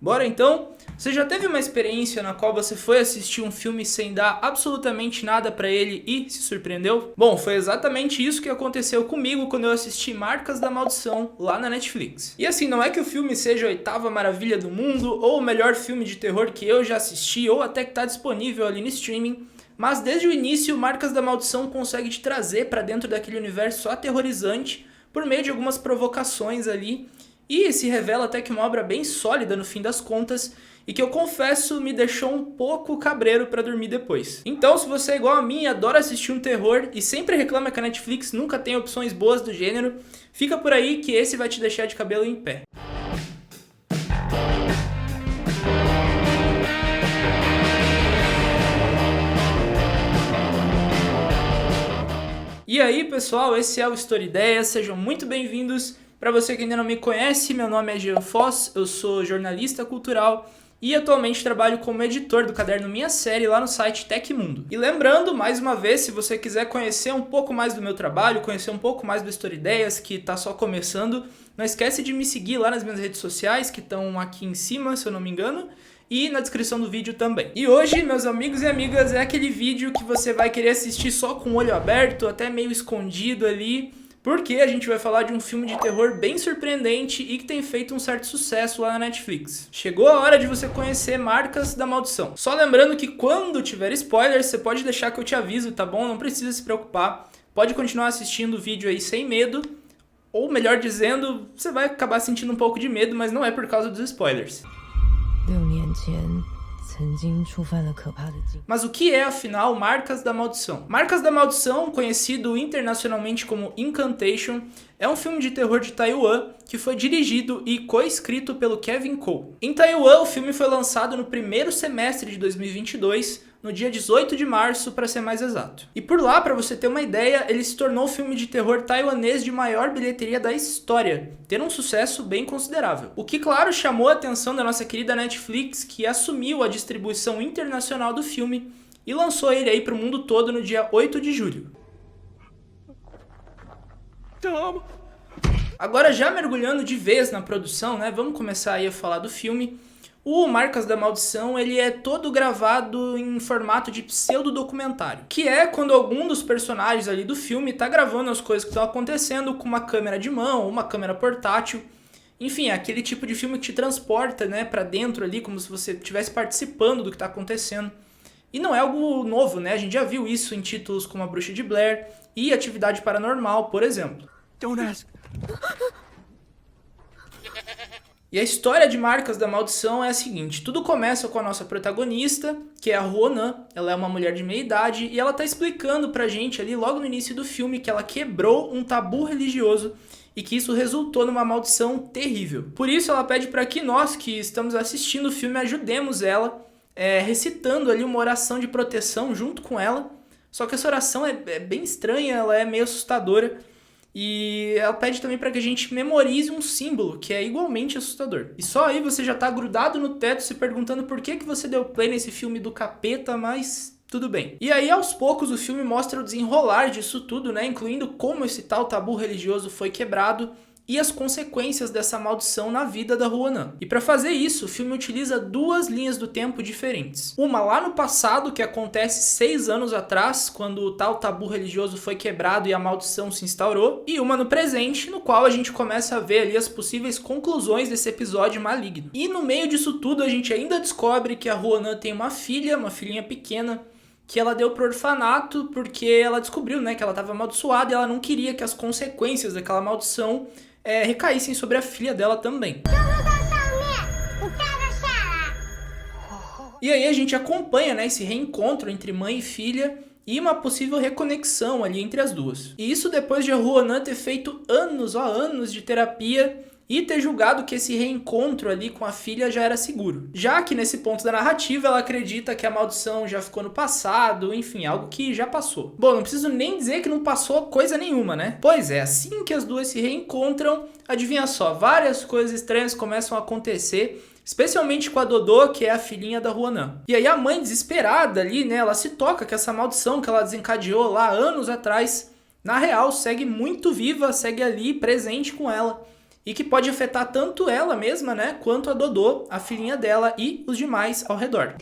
Bora então? Você já teve uma experiência na qual você foi assistir um filme sem dar absolutamente nada pra ele e se surpreendeu? Bom, foi exatamente isso que aconteceu comigo quando eu assisti Marcas da Maldição lá na Netflix. E assim, não é que o filme seja a oitava maravilha do mundo ou o melhor filme de terror que eu já assisti ou até que tá disponível ali no streaming, mas desde o início Marcas da Maldição consegue te trazer pra dentro daquele universo aterrorizante por meio de algumas provocações ali. E se revela até que uma obra bem sólida no fim das contas e que eu confesso me deixou um pouco cabreiro pra dormir depois. Então, se você é igual a mim e adora assistir um terror e sempre reclama que a Netflix nunca tem opções boas do gênero, fica por aí que esse vai te deixar de cabelo em pé. E aí pessoal, esse é o Story Ideias, sejam muito bem-vindos. Para você que ainda não me conhece, meu nome é Jean Foss, eu sou jornalista cultural e atualmente trabalho como editor do caderno Minha Série lá no site Tecmundo. E lembrando, mais uma vez, se você quiser conhecer um pouco mais do meu trabalho, conhecer um pouco mais do Story Ideias, que está só começando, não esquece de me seguir lá nas minhas redes sociais, que estão aqui em cima, se eu não me engano, e na descrição do vídeo também. E hoje, meus amigos e amigas, é aquele vídeo que você vai querer assistir só com o olho aberto, até meio escondido ali, porque a gente vai falar de um filme de terror bem surpreendente e que tem feito um certo sucesso lá na Netflix. Chegou a hora de você conhecer Marcas da Maldição. Só lembrando que quando tiver spoilers, você pode deixar que eu te aviso, tá bom? Não precisa se preocupar. Pode continuar assistindo o vídeo aí sem medo. Ou melhor dizendo, você vai acabar sentindo um pouco de medo, mas não é por causa dos spoilers. Mas o que é, afinal, Marcas da Maldição? Marcas da Maldição, conhecido internacionalmente como Incantation, é um filme de terror de Taiwan que foi dirigido e co-escrito pelo Kevin Ko. Em Taiwan, o filme foi lançado no primeiro semestre de 2022, no dia 18 de março, para ser mais exato. E por lá, para você ter uma ideia, ele se tornou o filme de terror taiwanês de maior bilheteria da história, tendo um sucesso bem considerável. O que, claro, chamou a atenção da nossa querida Netflix, que assumiu a distribuição internacional do filme e lançou ele aí para o mundo todo no dia 8 de julho. Agora, já mergulhando de vez na produção, né, vamos começar aí a falar do filme. O Marcas da Maldição, ele é todo gravado em formato de pseudo-documentário, que é quando algum dos personagens ali do filme tá gravando as coisas que estão acontecendo com uma câmera de mão, uma câmera portátil. Enfim, é aquele tipo de filme que te transporta, né, pra dentro ali, como se você estivesse participando do que tá acontecendo. E não é algo novo, né? A gente já viu isso em títulos como A Bruxa de Blair e Atividade Paranormal, por exemplo. Don't ask. E a história de Marcas da Maldição é a seguinte: tudo começa com a nossa protagonista, que é a Ruonan. Ela é uma mulher de meia idade e ela tá explicando pra gente ali logo no início do filme que ela quebrou um tabu religioso e que isso resultou numa maldição terrível. Por isso ela pede para que nós que estamos assistindo o filme ajudemos ela, recitando ali uma oração de proteção junto com ela. Só que essa oração é bem estranha, ela é meio assustadora. E ela pede também para que a gente memorize um símbolo que é igualmente assustador. E só aí você já tá grudado no teto se perguntando por que você deu play nesse filme do capeta, mas tudo bem. E aí aos poucos o filme mostra o desenrolar disso tudo, né? Incluindo como esse tal tabu religioso foi quebrado e as consequências dessa maldição na vida da Ruonan. E para fazer isso, o filme utiliza duas linhas do tempo diferentes. Uma lá no passado, que acontece 6 anos atrás, quando o tal tabu religioso foi quebrado e a maldição se instaurou. E uma no presente, no qual a gente começa a ver ali as possíveis conclusões desse episódio maligno. E no meio disso tudo, a gente ainda descobre que a Ruonan tem uma filhinha pequena, que ela deu pro orfanato porque ela descobriu, né, que ela estava amaldiçoada e ela não queria que as consequências daquela maldição recaíssem sobre a filha dela também. E aí a gente acompanha, né, esse reencontro entre mãe e filha e uma possível reconexão ali entre as duas. E isso depois de a Ruonan ter feito anos de terapia e ter julgado que esse reencontro ali com a filha já era seguro. Já que nesse ponto da narrativa ela acredita que a maldição já ficou no passado, enfim, algo que já passou. Bom, não preciso nem dizer que não passou coisa nenhuma, né? Pois é, assim que as duas se reencontram, adivinha só, várias coisas estranhas começam a acontecer, especialmente com a Dodô, que é a filhinha da Ruonan. E aí a mãe desesperada ali, né, ela se toca que essa maldição que ela desencadeou lá anos atrás, na real, segue muito viva, segue ali presente com ela. e que pode afetar tanto ela mesma, né, quanto a Dodô, a filhinha dela e os demais ao redor.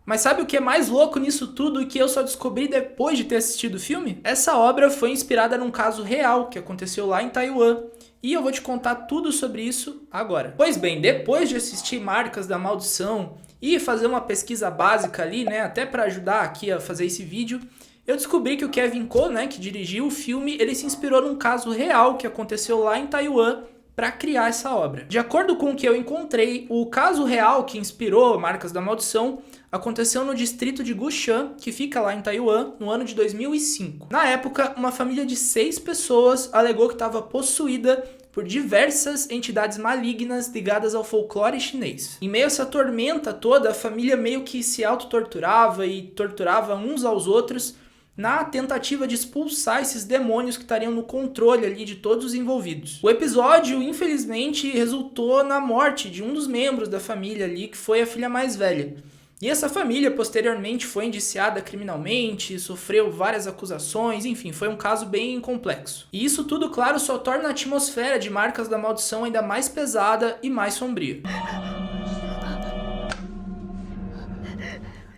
Mas sabe o que é mais louco nisso tudo e que eu só descobri depois de ter assistido o filme? Essa obra foi inspirada num caso real que aconteceu lá em Taiwan. E eu vou te contar tudo sobre isso agora. Pois bem, depois de assistir Marcas da Maldição e fazer uma pesquisa básica ali, né, até para ajudar aqui a fazer esse vídeo, eu descobri que o Kevin Ko, né, que dirigiu o filme, ele se inspirou num caso real que aconteceu lá em Taiwan para criar essa obra. De acordo com o que eu encontrei, o caso real que inspirou Marcas da Maldição aconteceu no distrito de Gushan, que fica lá em Taiwan, no ano de 2005. Na época, uma família de 6 pessoas alegou que estava possuída por diversas entidades malignas ligadas ao folclore chinês. Em meio a essa tormenta toda, a família meio que se autotorturava e torturava uns aos outros na tentativa de expulsar esses demônios que estariam no controle ali de todos os envolvidos. O episódio, infelizmente, resultou na morte de um dos membros da família ali, que foi a filha mais velha. E essa família, posteriormente, foi indiciada criminalmente, sofreu várias acusações, enfim, foi um caso bem complexo. E isso tudo, claro, só torna a atmosfera de Marcas da Maldição ainda mais pesada e mais sombria.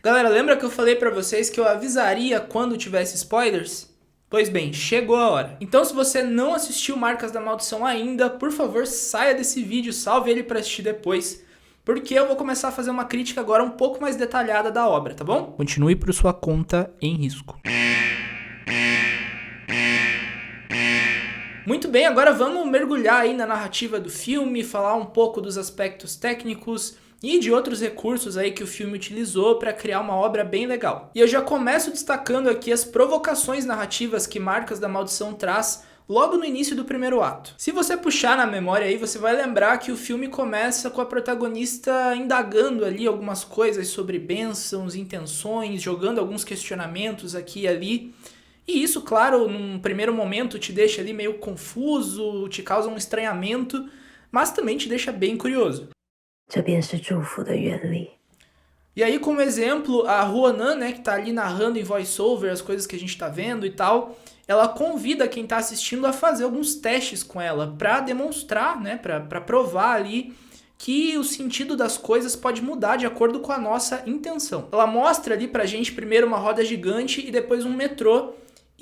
Galera, lembra que eu falei pra vocês que eu avisaria quando tivesse spoilers? Pois bem, chegou a hora. Então se você não assistiu Marcas da Maldição ainda, por favor, saia desse vídeo, salve ele pra assistir depois, porque eu vou começar a fazer uma crítica agora um pouco mais detalhada da obra, tá bom? Continue por sua conta em risco. Muito bem, agora vamos mergulhar aí na narrativa do filme, falar um pouco dos aspectos técnicos e de outros recursos aí que o filme utilizou para criar uma obra bem legal. E eu já começo destacando aqui as provocações narrativas que Marcas da Maldição traz logo no início do primeiro ato. Se você puxar na memória aí, você vai lembrar que o filme começa com a protagonista indagando ali algumas coisas sobre bênçãos, intenções, jogando alguns questionamentos aqui e ali. E isso, claro, num primeiro momento te deixa ali meio confuso, te causa um estranhamento, mas também te deixa bem curioso. E aí, como exemplo, a Ruonan, né, que tá ali narrando em voice-over as coisas que a gente tá vendo e tal, ela convida quem tá assistindo a fazer alguns testes com ela pra demonstrar, né, pra provar ali que o sentido das coisas pode mudar de acordo com a nossa intenção. Ela mostra ali pra gente primeiro uma roda gigante e depois um metrô,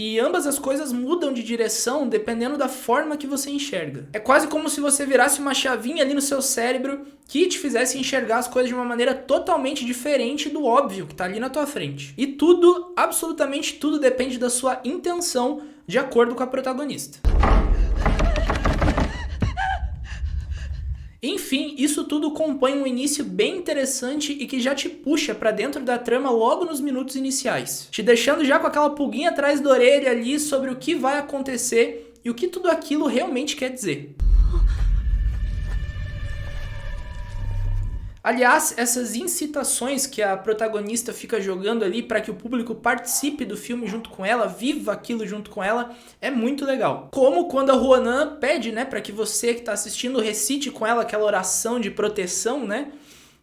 e ambas as coisas mudam de direção dependendo da forma que você enxerga. É quase como se você virasse uma chavinha ali no seu cérebro que te fizesse enxergar as coisas de uma maneira totalmente diferente do óbvio que está ali na tua frente. E tudo, absolutamente tudo, depende da sua intenção de acordo com a protagonista. Enfim, isso tudo compõe um início bem interessante e que já te puxa pra dentro da trama logo nos minutos iniciais, te deixando já com aquela pulguinha atrás da orelha ali sobre o que vai acontecer e o que tudo aquilo realmente quer dizer. Aliás, essas incitações que a protagonista fica jogando ali para que o público participe do filme junto com ela, viva aquilo junto com ela, é muito legal. Como quando a Ruonan pede, né, para que você que está assistindo recite com ela aquela oração de proteção, né,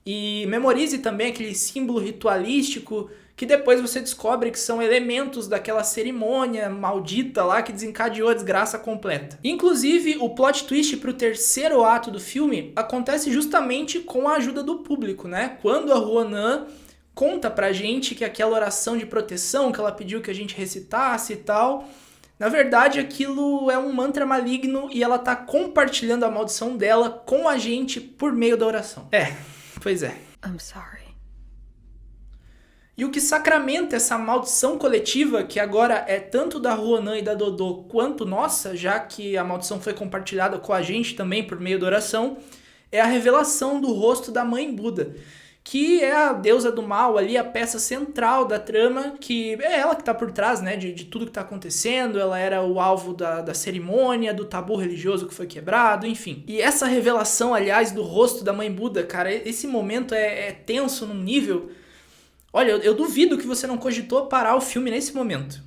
e memorize também aquele símbolo ritualístico que depois você descobre que são elementos daquela cerimônia maldita lá que desencadeou a desgraça completa. Inclusive, o plot twist pro terceiro ato do filme acontece justamente com a ajuda do público, né? Quando a Ruonan conta pra gente que aquela oração de proteção que ela pediu que a gente recitasse e tal, na verdade aquilo é um mantra maligno e ela tá compartilhando a maldição dela com a gente por meio da oração. Pois é. I'm sorry. E o que sacramenta essa maldição coletiva, que agora é tanto da Ruonan e da Dodô quanto nossa, já que a maldição foi compartilhada com a gente também por meio da oração, é a revelação do rosto da Mãe Buda, que é a deusa do mal ali, a peça central da trama, que é ela que está por trás, né, de tudo que está acontecendo. Ela era o alvo da cerimônia, do tabu religioso que foi quebrado, enfim. E essa revelação, aliás, do rosto da Mãe Buda, cara, esse momento é tenso num nível... Olha, eu duvido que você não cogitou parar o filme nesse momento.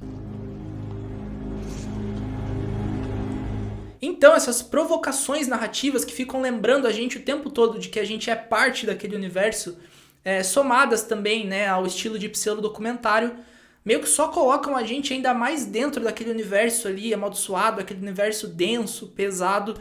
Então, essas provocações narrativas que ficam lembrando a gente o tempo todo de que a gente é parte daquele universo, somadas também, né, ao estilo de pseudo-documentário, meio que só colocam a gente ainda mais dentro daquele universo ali amaldiçoado, aquele universo denso, pesado,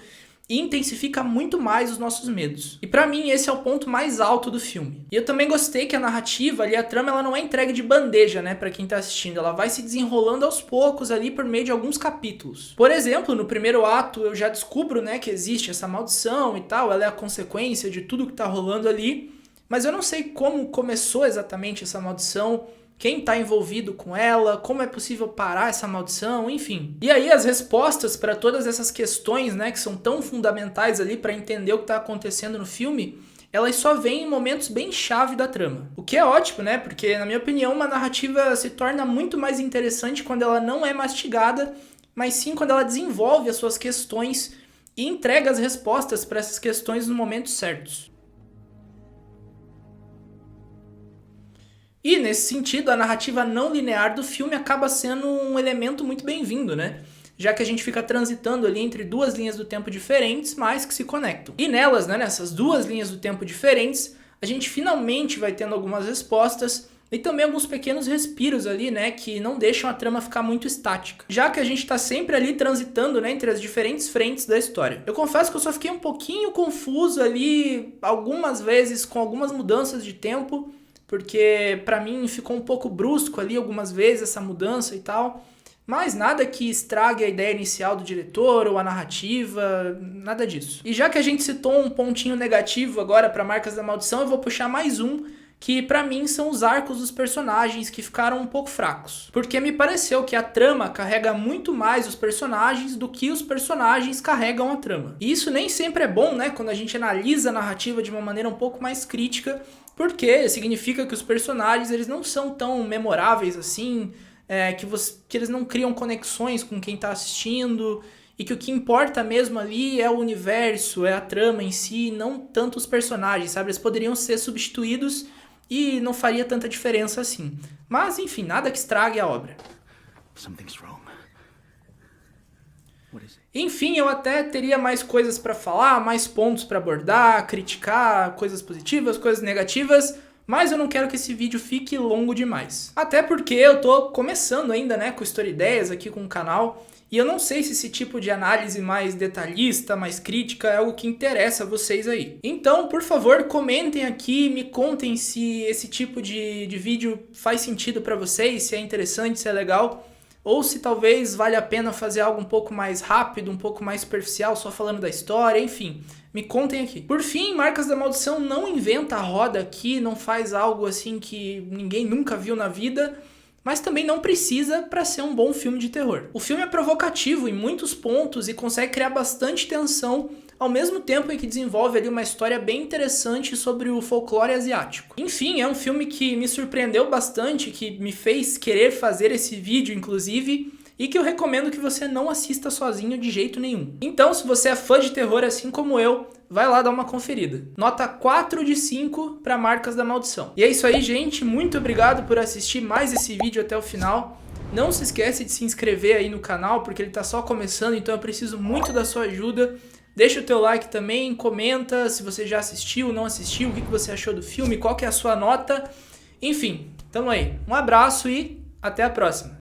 e intensifica muito mais os nossos medos. E pra mim esse é o ponto mais alto do filme. E eu também gostei que a narrativa ali, a trama, ela não é entregue de bandeja, né, pra quem tá assistindo. Ela vai se desenrolando aos poucos ali por meio de alguns capítulos. Por exemplo, no primeiro ato eu já descubro, né, que existe essa maldição e tal, ela é a consequência de tudo que tá rolando ali, mas eu não sei como começou exatamente essa maldição, quem está envolvido com ela, como é possível parar essa maldição, enfim. E aí as respostas para todas essas questões, né, que são tão fundamentais ali para entender o que está acontecendo no filme, elas só vêm em momentos bem chave da trama. O que é ótimo, né, porque na minha opinião uma narrativa se torna muito mais interessante quando ela não é mastigada, mas sim quando ela desenvolve as suas questões e entrega as respostas para essas questões nos momentos certos. E, nesse sentido, a narrativa não linear do filme acaba sendo um elemento muito bem-vindo, né? Já que a gente fica transitando ali entre duas linhas do tempo diferentes, mas que se conectam. E nelas, né, nessas duas linhas do tempo diferentes, a gente finalmente vai tendo algumas respostas e também alguns pequenos respiros ali, né, que não deixam a trama ficar muito estática. Já que a gente tá sempre ali transitando, né, entre as diferentes frentes da história. Eu confesso que eu só fiquei um pouquinho confuso ali, algumas vezes, com algumas mudanças de tempo, porque pra mim ficou um pouco brusco ali algumas vezes essa mudança e tal, mas nada que estrague a ideia inicial do diretor ou a narrativa, nada disso. E já que a gente citou um pontinho negativo agora para Marcas da Maldição, eu vou puxar mais um, que pra mim são os arcos dos personagens que ficaram um pouco fracos. Porque me pareceu que a trama carrega muito mais os personagens do que os personagens carregam a trama. E isso nem sempre é bom, né, quando a gente analisa a narrativa de uma maneira um pouco mais crítica, porque significa que os personagens eles não são tão memoráveis assim, que eles não criam conexões com quem está assistindo, e que o que importa mesmo ali é o universo, é a trama em si, não tanto os personagens, sabe? Eles poderiam ser substituídos e não faria tanta diferença assim. Mas, enfim, nada que estrague a obra. Something's wrong. What is it? Enfim, eu até teria mais coisas para falar, mais pontos para abordar, criticar, coisas positivas, coisas negativas, mas eu não quero que esse vídeo fique longo demais. Até porque eu tô começando ainda, né, com Story Ideias aqui com o canal, e eu não sei se esse tipo de análise mais detalhista, mais crítica, é algo que interessa a vocês aí. Então, por favor, comentem aqui, me contem se esse tipo de vídeo faz sentido para vocês, se é interessante, se é legal, ou se talvez vale a pena fazer algo um pouco mais rápido, um pouco mais superficial, só falando da história, enfim. Me contem aqui. Por fim, Marcas da Maldição não inventa a roda aqui, não faz algo assim que ninguém nunca viu na vida, mas também não precisa para ser um bom filme de terror. O filme é provocativo em muitos pontos e consegue criar bastante tensão, ao mesmo tempo em que desenvolve ali uma história bem interessante sobre o folclore asiático. Enfim, é um filme que me surpreendeu bastante, que me fez querer fazer esse vídeo, inclusive, e que eu recomendo que você não assista sozinho de jeito nenhum. Então, se você é fã de terror assim como eu, vai lá dar uma conferida. Nota 4 de 5 para Marcas da Maldição. E é isso aí, gente. Muito obrigado por assistir mais esse vídeo até o final. Não se esquece de se inscrever aí no canal, porque ele tá só começando, então eu preciso muito da sua ajuda. Deixa o teu like também, comenta se você já assistiu, não assistiu, o que você achou do filme, qual que é a sua nota. Enfim, tamo aí. Um abraço e até a próxima.